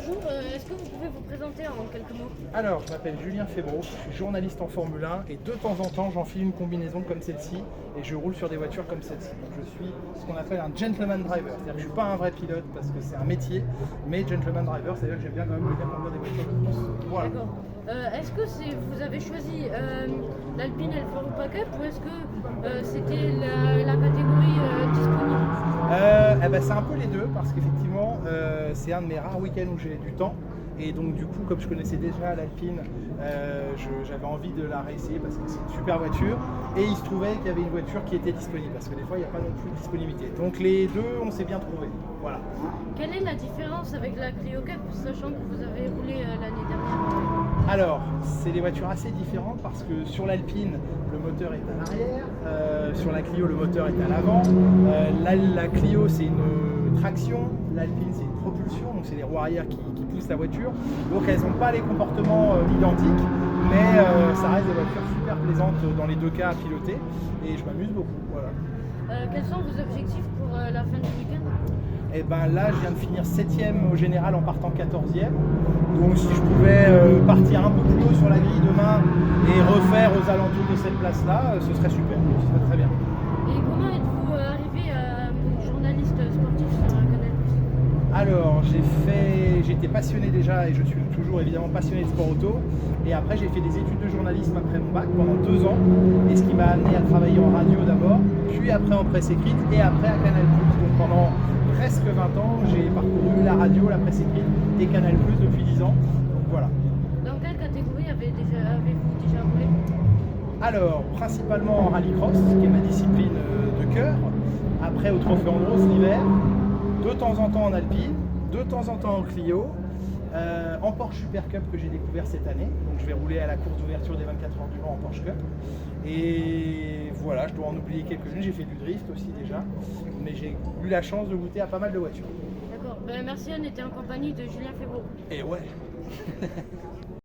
bonjour, est-ce que vous pouvez vous présenter en quelques mots? Alors, je m'appelle Julien Febro, je suis journaliste en Formule 1 et de temps en temps j'enfile une combinaison comme celle-ci et je roule sur des voitures comme celle-ci. Donc je suis ce qu'on appelle un gentleman driver, c'est-à-dire que je ne suis pas un vrai pilote parce que c'est un métier, mais gentleman driver, c'est-à-dire que j'aime bien quand même conduire des voitures de course. Voilà. D'accord. Est-ce que vous avez choisi l'Alpine Elf Cup ou est-ce que c'était la catégorie disponible? C'est un peu les deux parce qu'effectivement c'est un de mes rares week-ends où j'ai du temps. Et donc du coup, comme je connaissais déjà l'Alpine, j'avais envie de la réessayer parce que c'est une super voiture. Et il se trouvait qu'il y avait une voiture qui était disponible parce que des fois il n'y a pas non plus de disponibilité. Donc les deux, on s'est bien trouvés. Voilà. Quelle est la différence avec la Clio Cup, sachant que vous avez roulé l'année dernière? Alors, c'est des voitures assez différentes parce que sur l'Alpine, le moteur est à l'arrière, sur la Clio, le moteur est à l'avant. La Clio, c'est une traction, l'Alpine, c'est une propulsion, donc c'est les roues arrière qui poussent la voiture. Donc elles n'ont pas les comportements identiques, mais ça reste des voitures super plaisantes dans les deux cas à piloter et je m'amuse beaucoup. Voilà. Quels sont vos objectifs pour la fin du week-end? Et ben là, je viens de finir 7ème au général en partant 14e. Donc si je pouvais partir un peu plus haut sur la grille demain et refaire aux alentours de cette place-là, ce serait super, ce serait très bien. Et comment êtes-vous arrivé journaliste sportif sur Canal+? Alors, j'étais passionné déjà et je suis toujours évidemment passionné de sport auto. Et après, j'ai fait des études de journalisme après mon bac pendant 2 ans. Et ce qui m'a amené à travailler en radio d'abord, puis après en presse écrite et après à Canal+. Donc pendant presque 20 ans, j'ai parcouru la radio, la presse écrite et Canal+ depuis 10 ans. Donc voilà. Dans quelle catégorie avez-vous déjà roulé? Alors, principalement en rallycross, qui est ma discipline de cœur. Après au Trophée Andros l'hiver. De temps en temps en Alpine, de temps en temps en Clio, en Porsche Super Cup que j'ai découvert cette année. Donc je vais rouler à la course d'ouverture des 24 heures du Mans en Porsche Cup. Et voilà, je dois en oublier quelques-unes. J'ai fait du drift aussi déjà, mais j'ai eu la chance de goûter à pas mal de voitures. D'accord, merci, on était en compagnie de Julien Febro. Et ouais.